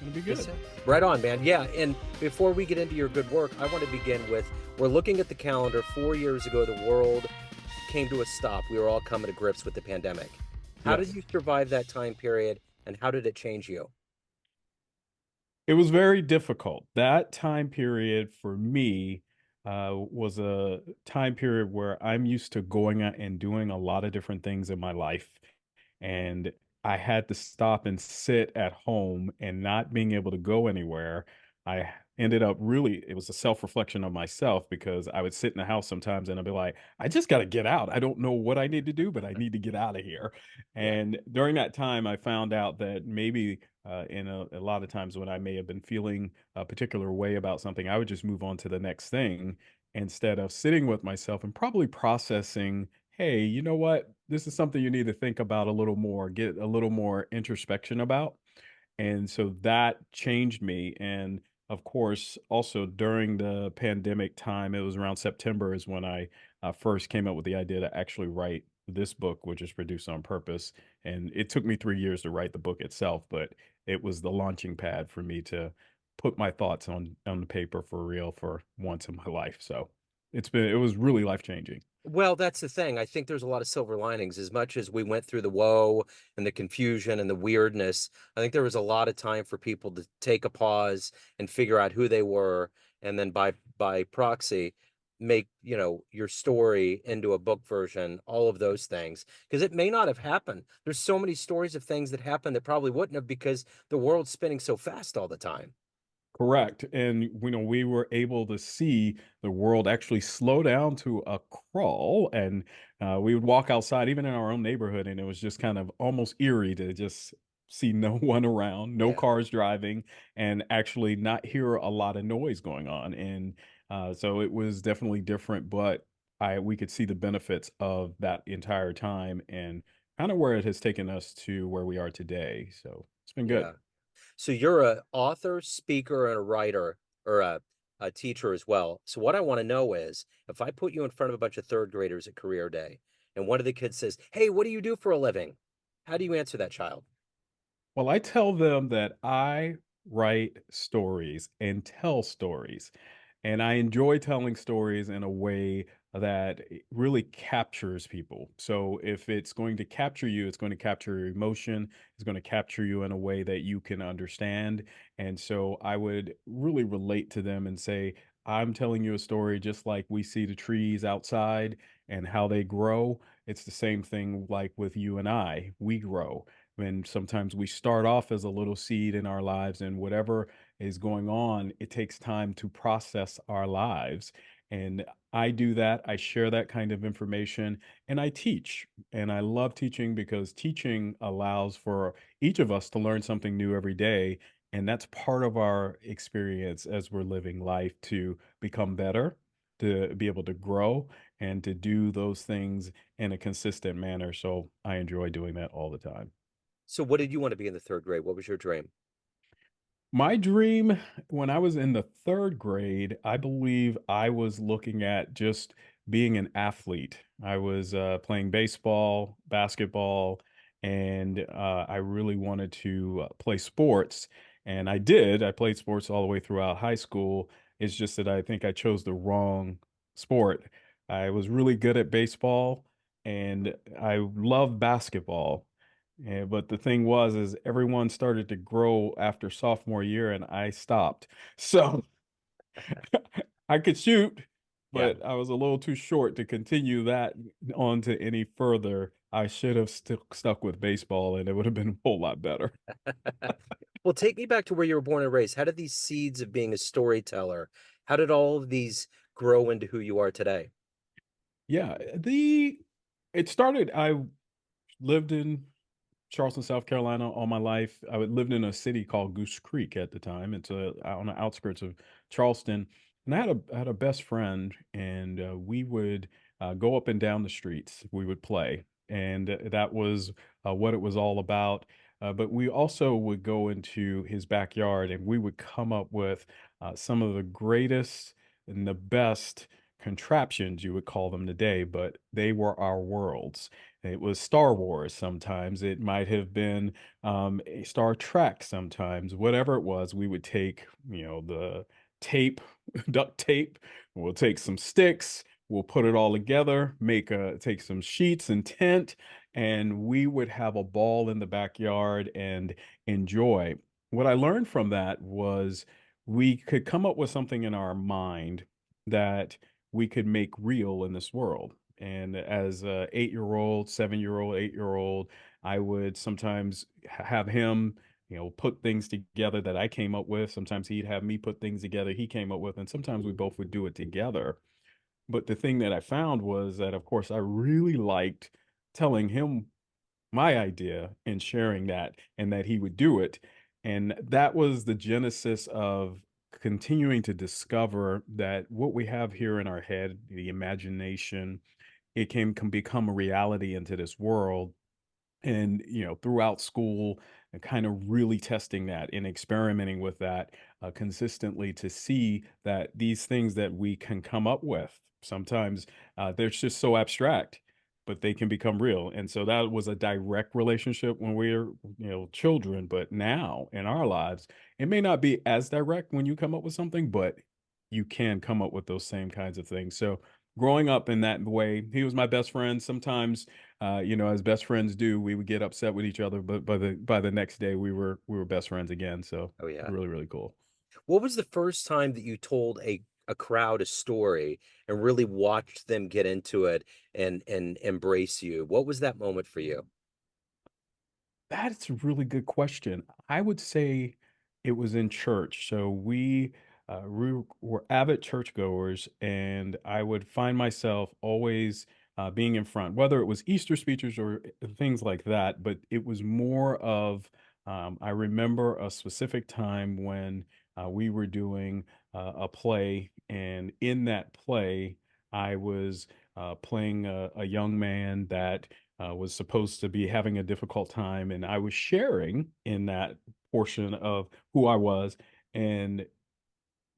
It'll be Yes, good. sir. Right on, man. Yeah. And before we get into your good work, I want to begin with we're looking at the calendar. 4 years ago, the world came to a stop. We were all coming to grips with the pandemic. How did Yes. you survive that time period and how did it change you? It was very difficult. That time period for me was a time period where I'm used to going out and doing a lot of different things in my life. And I had to stop and sit at home and not being able to go anywhere. I ended up really, it was a self-reflection of myself because I would sit in the house sometimes and I'd be like, I just got to get out. I don't know what I need to do, but I need to get out of here. Yeah. And during that time, I found out that maybe in a lot of times when I may have been feeling a particular way about something, I would just move on to the next thing instead of sitting with myself and probably processing, hey, you know what? This is something you need to think about a little more, get a little more introspection about. And so that changed me. And of course, also during the pandemic time, it was around September is when I first came up with the idea to actually write this book, which is Produced on Purpose. And it took me 3 years to write the book itself, but it was the launching pad for me to put my thoughts on the paper for real for once in my life. So it was really life changing. Well, that's the thing. I think there's a lot of silver linings. As much as we went through the woe and the confusion and the weirdness, I think there was a lot of time for people to take a pause and figure out who they were, and then by proxy, make, your story into a book version, all of those things. Because it may not have happened. There's so many stories of things that happened that probably wouldn't have because the world's spinning so fast all the time. Correct. And we were able to see the world actually slow down to a crawl. And we would walk outside, even in our own neighborhood, and it was just kind of almost eerie to just see no one around, no Yeah. cars driving, and actually not hear a lot of noise going on. And so it was definitely different, but I we could see the benefits of that entire time and kind of where it has taken us to where we are today. So it's been good. Yeah. So you're a author, speaker, and a writer, or a teacher as well. So what I want to know is, if I put you in front of a bunch of third graders at career day, and one of the kids says, "Hey, what do you do for a living?" How do you answer that child? Well, I tell them that I write stories and tell stories, and I enjoy telling stories in a way that really captures people. So if it's going to capture you, it's going to capture your emotion, it's going to capture you in a way that you can understand. And so I would really relate to them and say, I'm telling you a story just like we see the trees outside and how they grow. It's the same thing like with you and I. We grow and sometimes we start off as a little seed in our lives, and whatever is going on, it takes time to process our lives. And I do that. I share that kind of information and I teach. And I love teaching because teaching allows for each of us to learn something new every day. And that's part of our experience as we're living life to become better, to be able to grow, and to do those things in a consistent manner. So I enjoy doing that all the time. So what did you want to be in the third grade? What was your dream? My dream when I was in the 3rd grade, I believe I was looking at just being an athlete. I was, playing baseball, basketball, and, I really wanted to, play sports, and I did. I played sports all the way throughout high school. It's just that I think I chose the wrong sport. I was really good at baseball, and I loved basketball. Yeah, but the thing was is everyone started to grow after sophomore year and I stopped. So I could shoot, Yeah. but I was a little too short to continue that on to any further. I should have stuck with baseball and it would have been a whole lot better. Well, take me back to where you were born and raised. How did these seeds of being a storyteller, how did all of these grow into who you are today? Yeah, the it started I lived in Charleston, South Carolina all my life. I lived in a city called Goose Creek at the time. It's on the outskirts of Charleston, and I had a best friend, and we would go up and down the streets. We would play, and that was what it was all about. But we also would go into his backyard, and we would come up with some of the greatest and the best. contraptions, you would call them today, but they were our worlds. It was Star Wars sometimes, it might have been, a Star Trek sometimes, whatever it was, we would take, the tape, duct tape, we'll take some sticks, we'll put it all together, take some sheets and tent, and we would have a ball in the backyard and enjoy. What I learned from that was we could come up with something in our mind that we could make real in this world. And as a 8-year-old, 7-year-old, 8-year-old, I would sometimes have him, put things together that I came up with. Sometimes he'd have me put things together he came up with, and sometimes we both would do it together. But the thing that I found was that, of course, I really liked telling him my idea and sharing that and that he would do it. And that was the genesis of continuing to discover that what we have here in our head, the imagination, it can become a reality into this world. And throughout school and kind of really testing that and experimenting with that consistently to see that these things that we can come up with sometimes they're just so abstract, but they can become real. And so that was a direct relationship when we were children, but now in our lives it may not be as direct when you come up with something, but you can come up with those same kinds of things. So growing up in that way, he was my best friend. Sometimes as best friends do, we would get upset with each other, but by the next day, we were best friends again. So Oh, yeah. really, really cool. What was the first time that you told a crowd a story and really watched them get into it and embrace you? What was that moment for you? That's a really good question. I would say it was in church. So we were avid churchgoers, and I would find myself always being in front, whether it was Easter speeches or things like that. But it was more of I remember a specific time when we were doing a play, and in that play, I was playing a young man that was supposed to be having a difficult time, and I was sharing in that portion of who I was and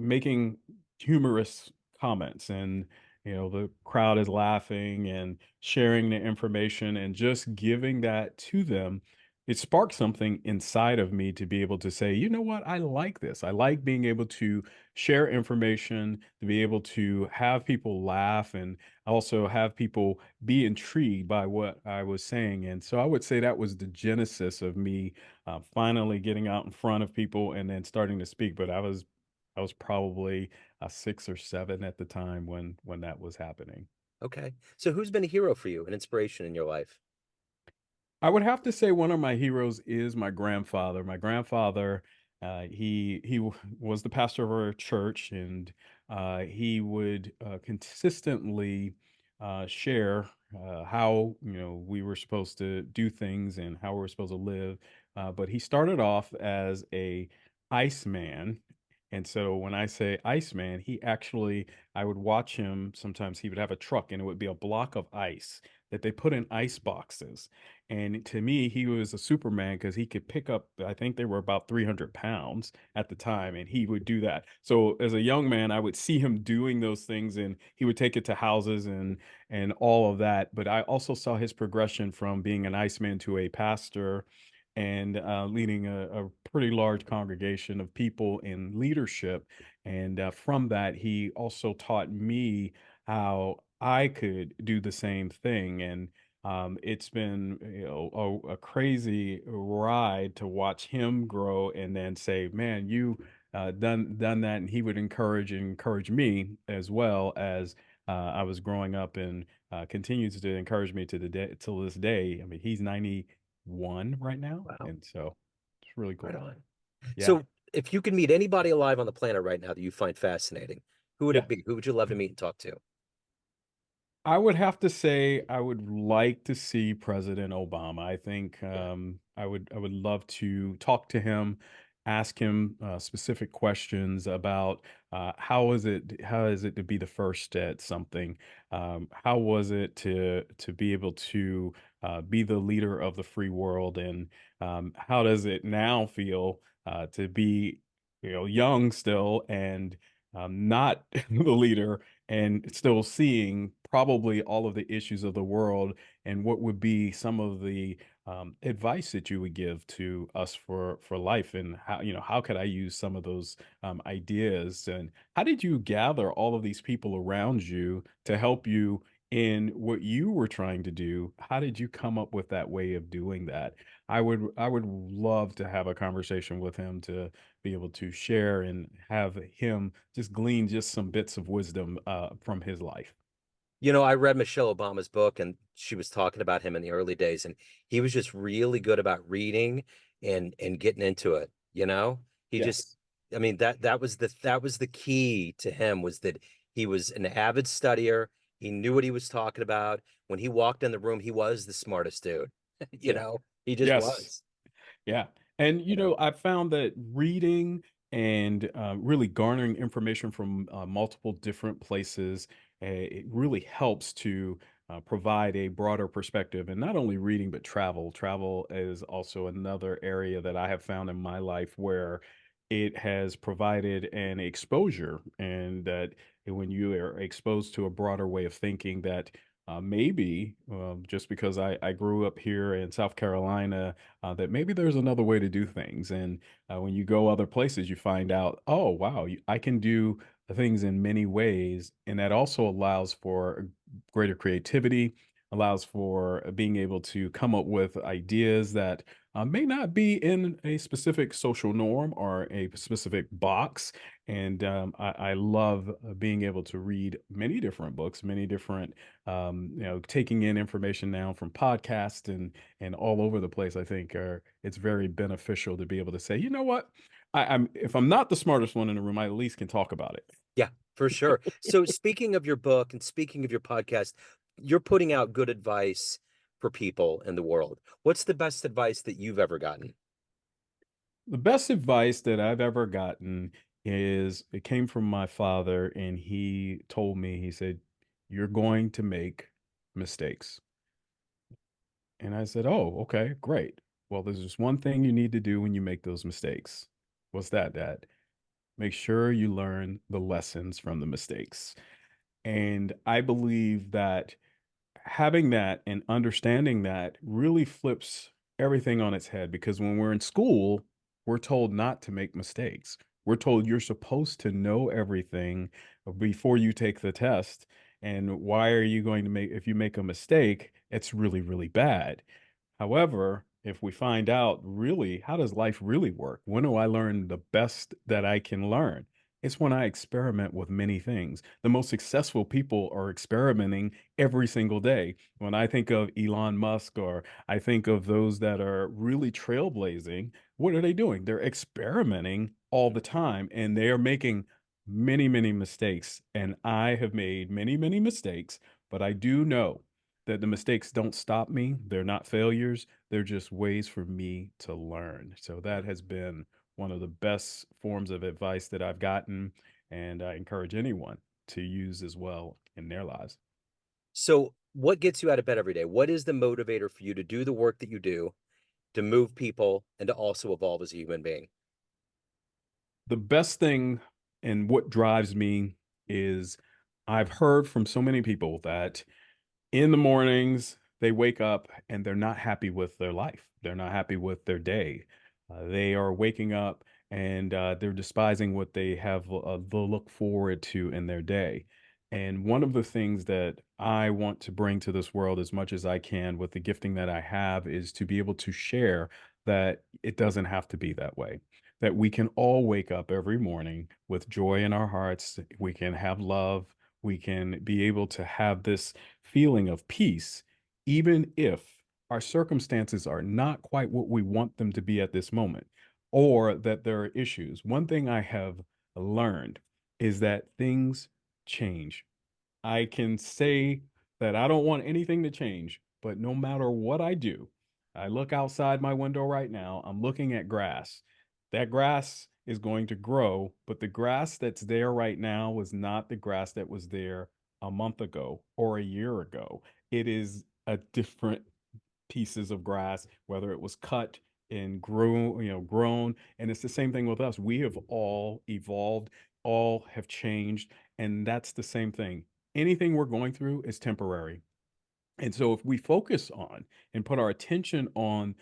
making humorous comments. And the crowd is laughing and sharing the information and just giving that to them. It sparked something inside of me to be able to say, you know what, I like this. I like being able to share information, to be able to have people laugh, and also have people be intrigued by what I was saying. And so I would say that was the genesis of me finally getting out in front of people and then starting to speak. But I was probably 6 or 7 at the time when that was happening. Okay. So who's been a hero for you, an inspiration in your life? I would have to say one of my heroes is my grandfather. My grandfather, was the pastor of our church, and he would consistently share how we were supposed to do things and how we were supposed to live. But he started off as a iceman, and so when I say iceman, he actually I would watch him. Sometimes he would have a truck, and it would be a block of ice that they put in ice boxes, and to me, he was a Superman because he could pick up, I think they were about 300 pounds at the time, and he would do that. So as a young man, I would see him doing those things, and he would take it to houses and all of that. But I also saw his progression from being an Iceman to a pastor and leading a pretty large congregation of people in leadership. And from that, he also taught me how I could do the same thing. And it's been a crazy ride to watch him grow and then say, "Man, you done that," and he would encourage me as well as I was growing up, and continues to encourage me to the day till this day. I mean, he's 91 right now, Wow. and so it's really Right cool. on. Yeah, So if you could meet anybody alive on the planet right now that you find fascinating, who would yeah. it be? Who would you love to meet and talk to? I would have to say I would like to see President Obama. I think Yeah. I would love to talk to him, ask him specific questions about how is it to be the first at something. How was it to be able to be the leader of the free world, and how does it now feel to be young still and not the leader and still seeing probably all of the issues of the world and what would be some of the advice that you would give to us for life, and how, how could I use some of those ideas, and how did you gather all of these people around you to help you in what you were trying to do? How did you come up with that way of doing that? I would love to have a conversation with him to be able to share and have him just glean just some bits of wisdom from his life. I read Michelle Obama's book, and she was talking about him in the early days, and he was just really good about reading and getting into it, you know? He just Yes. I mean that was the key to him, was that he was an avid studier. He knew what he was talking about. When he walked in the room, he was the smartest dude. You Yeah. know? He just Yes. was, Yeah. And, you know? I found that reading and really garnering information from multiple different places, it really helps to provide a broader perspective. And not only reading, but travel. Travel is also another area that I have found in my life where it has provided an exposure, and that when you are exposed to a broader way of thinking, that maybe just because I grew up here in South Carolina, that maybe there's another way to do things. And when you go other places, you find out, oh, wow, I can do things in many ways. And that also allows for greater creativity, allows for being able to come up with ideas that may not be in a specific social norm or a specific box. And I love being able to read many different books, many different, taking in information now from podcasts and all over the place. I think it's very beneficial to be able to say, you know what, I'm if I'm not the smartest one in the room, I at least can talk about it. Yeah, for sure. So speaking of your book and speaking of your podcast, you're putting out good advice for people in the world. What's the best advice that you've ever gotten? The best advice that I've ever gotten is it came from my father, and he told me, he said, "You're going to make mistakes." And I said, "Oh, okay, great. Well, there's just one thing you need to do when you make those mistakes." "What's that, Dad?" "Make sure you learn the lessons from the mistakes." And I believe that having that and understanding that really flips everything on its head, because when we're in school, we're told not to make mistakes. We're told you're supposed to know everything before you take the test. And why are you going to make, if you make a mistake, it's really, really bad. However, if we find out really how does life really work, when do I learn the best that I can learn? It's when I experiment with many things. The most successful people are experimenting every single day. When I think of Elon Musk, or I think of those that are really trailblazing, what are they doing? They're experimenting all the time, and they are making many, many mistakes. And I have made many, many mistakes, but I do know that the mistakes don't stop me. They're not failures. They're just ways for me to learn. So that has been one of the best forms of advice that I've gotten, and I encourage anyone to use as well in their lives. So, what gets you out of bed every day? What is the motivator for you to do the work that you do, to move people, and to also evolve as a human being? The best thing and what drives me is I've heard from so many people that in the mornings, they wake up and they're not happy with their life. They're not happy with their day. They are waking up and they're despising what they have to look forward to in their day. And one of the things that I want to bring to this world as much as I can with the gifting that I have is to be able to share that it doesn't have to be that way. That we can all wake up every morning with joy in our hearts. We can have love. We can be able to have this feeling of peace, even if our circumstances are not quite what we want them to be at this moment, or that there are issues. One thing I have learned is that things change. I can say that I don't want anything to change, but no matter what I do, I look outside my window right now, I'm looking at grass. That grass is going to grow, but the grass that's there right now was not the grass that was there a month ago or a year ago. It is a different pieces of grass, whether it was cut and grown. And it's the same thing with us. We have all evolved, all have changed. And that's the same thing. Anything we're going through is temporary. And so, if we focus on and put our attention on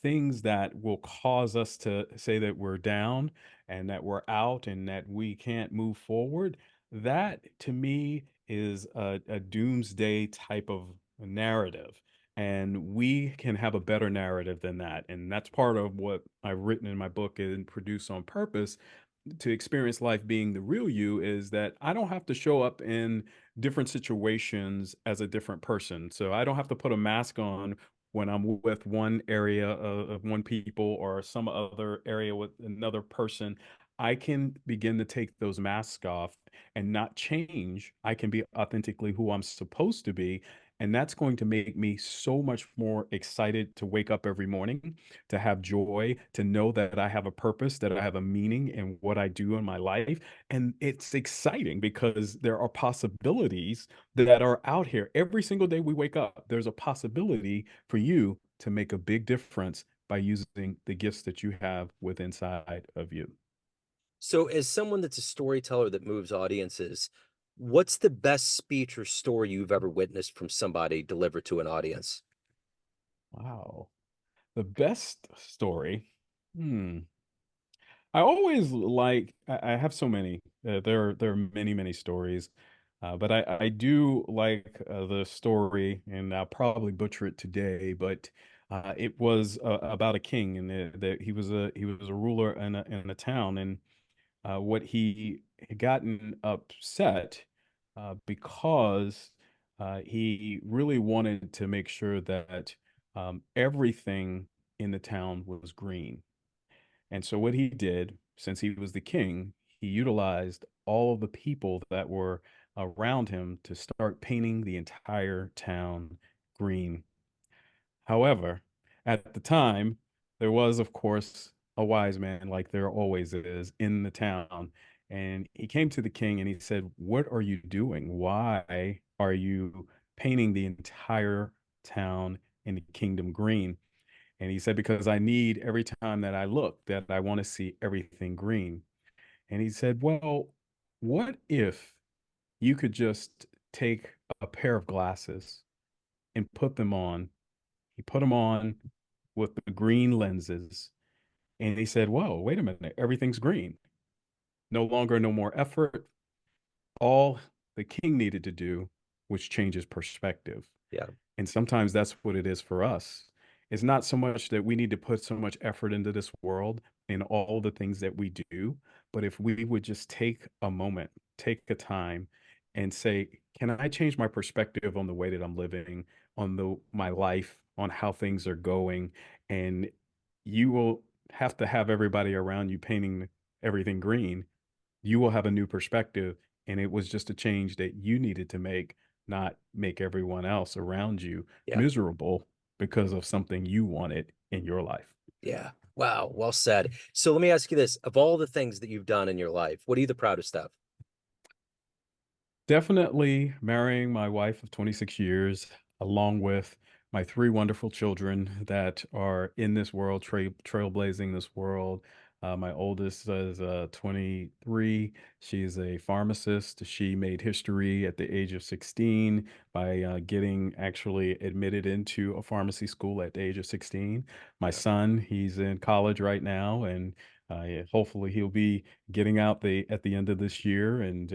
things that will cause us to say that we're down and that we're out and that we can't move forward, that to me is a doomsday type of narrative. And we can have a better narrative than that. And that's part of what I've written in my book and produce on purpose to experience life being the real you is that I don't have to show up in different situations as a different person. So I don't have to put a mask on when I'm with one area of one people or some other area with another person. I can begin to take those masks off and not change. I can be authentically who I'm supposed to be. And that's going to make me so much more excited to wake up every morning, to have joy, to know that I have a purpose, that I have a meaning in what I do in my life. And it's exciting because there are possibilities that are out here. Every single day we wake up, there's a possibility for you to make a big difference by using the gifts that you have within inside of you. So, as someone that's a storyteller that moves audiences, what's the best speech or story you've ever witnessed from somebody delivered to an audience? Wow. The best story. Hmm. I always like I have so many. There are many, many stories. But I do like the story, and I'll probably butcher it today, but it was about a king, and that he was a ruler in a town, and what he had gotten upset because he really wanted to make sure that everything in the town was green. And so what he did, since he was the king, he utilized all of the people that were around him to start painting the entire town green. However, at the time, there was, of course, a wise man, like there always is, in the town. And he came to the king and he said, "What are you doing? Why are you painting the entire town in the kingdom green?" And he said, "Because I need every time that I look, that I want to see everything green." And he said, "Well, what if you could just take a pair of glasses and put them on?" He put them on with the green lenses. And he said, "Whoa, wait a minute. Everything's green. No longer, no more effort. All the king needed to do was change his perspective." Yeah, And sometimes that's what it is for us. It's not so much that we need to put so much effort into this world in all the things that we do, but if we would just take a moment, take a time and say, "Can I change my perspective on the way that I'm living, on the my life, on how things are going?" And you will have to have everybody around you painting everything green. You will have a new perspective, and it was just a change that you needed to make, not make everyone else around you yeah, miserable because of something you wanted in your life. yeah. Wow, well said. So let me ask you this, of all the things that you've done in your life, what are you the proudest of? Definitely marrying my wife of 26 years, along with my three wonderful children that are in this world, trailblazing this world. My oldest is 23. She's a pharmacist. She made history at the age of 16 by getting actually admitted into a pharmacy school at the age of 16. My Yeah, son, he's in college right now, and yeah, hopefully he'll be getting out at the end of this year. And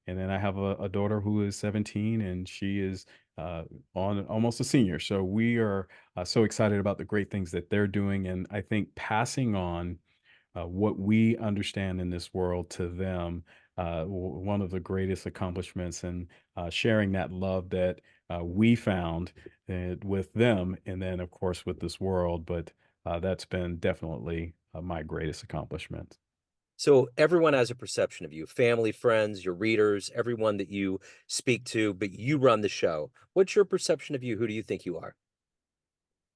then I have a daughter who is 17, and she is on almost a senior. So we are so excited about the great things that they're doing. And I think passing on what we understand in this world to them, one of the greatest accomplishments, and sharing that love that we found with them, and then, of course, with this world. But that's been definitely my greatest accomplishment. so everyone has a perception of you, family, friends, your readers, everyone that you speak to, but you run the show. What's your perception of you? Who do you think you are?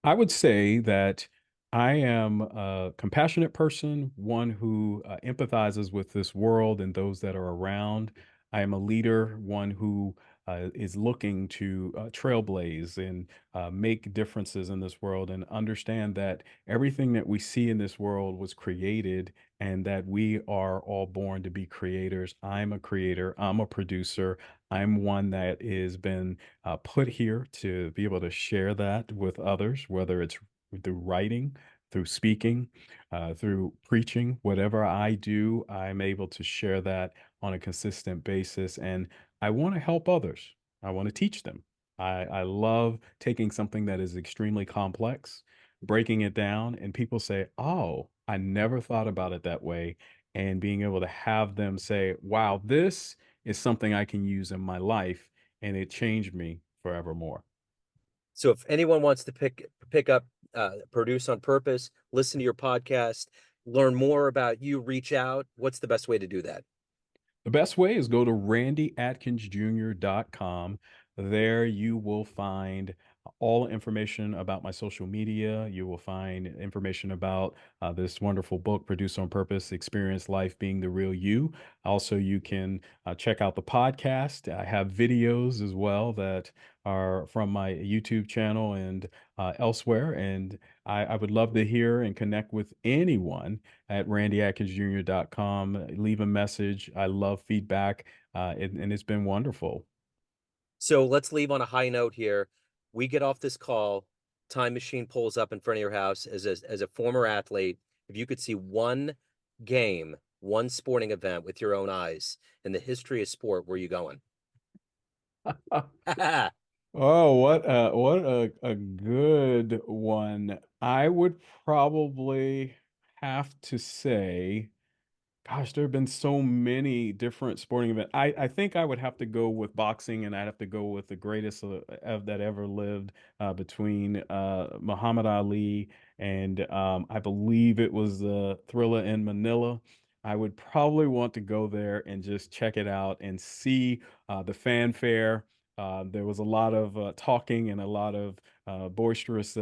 I would say that I am a compassionate person, one who empathizes with this world and those that are around. I am a leader, one who is looking to trailblaze and make differences in this world, and understand that everything that we see in this world was created, and that we are all born to be creators. I'm a creator, I'm a producer, I'm one that has been put here to be able to share that with others, whether it's through writing, through speaking, through preaching. Whatever I do, I'm able to share that on a consistent basis. And I want to help others. I want to teach them. I love taking something that is extremely complex, breaking it down, and people say, "Oh, I never thought about it that way." And being able to have them say, "Wow, this is something I can use in my life, and it changed me forevermore." So if anyone wants to pick up Produce on Purpose, listen to your podcast, learn more about you, reach out, what's the best way to do that? The best way is go to randyadkinsjr.com. There you will find all information about my social media. You will find information about this wonderful book, Produce on Purpose, Experience Life Being the Real You. Also, you can check out the podcast. I have videos as well that are from my YouTube channel and elsewhere. And I would love to hear and connect with anyone at randyadkinsjr.com. Leave a message. I love feedback, and it's been wonderful. So let's leave on a high note here. We get off this call, time machine pulls up in front of your house. As a former athlete, if you could see one game, one sporting event with your own eyes in the history of sport, where are you going? Oh, what a good one. I would probably have to say, gosh, there have been so many different sporting events. I think I would have to go with boxing, and I'd have to go with the greatest that ever lived, between Muhammad Ali and I believe it was the Thriller in Manila. I would probably want to go there and just check it out and see the fanfare. There was a lot of talking and a lot of boisterous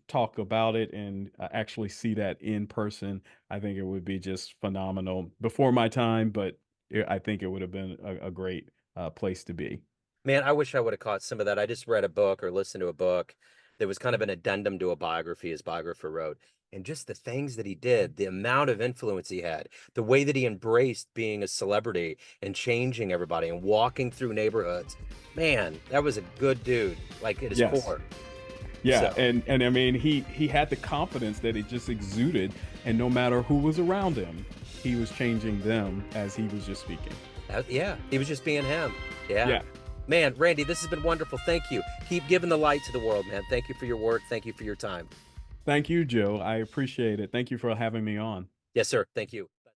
talk about it, and actually see that in person. I think it would be just phenomenal. Before my time, but I think it would have been a great place to be. Man, I wish I would have caught some of that. I just read a book or listened to a book that was kind of an addendum to a biography his biographer wrote. And just the things that he did, the amount of influence he had, the way that he embraced being a celebrity and changing everybody and walking through neighborhoods. Man, that was a good dude, like at his Yes. core. Yeah, So, and I mean he had the confidence that it just exuded, and no matter who was around him, he was changing them as he was just speaking. yeah, he was just being him. Yeah. Yeah. Man, Randy, this has been wonderful. Thank you. Keep giving the light to the world, man. Thank you for your work. Thank you for your time. Thank you, Joe. I appreciate it. Thank you for having me on. Yes, sir. Thank you.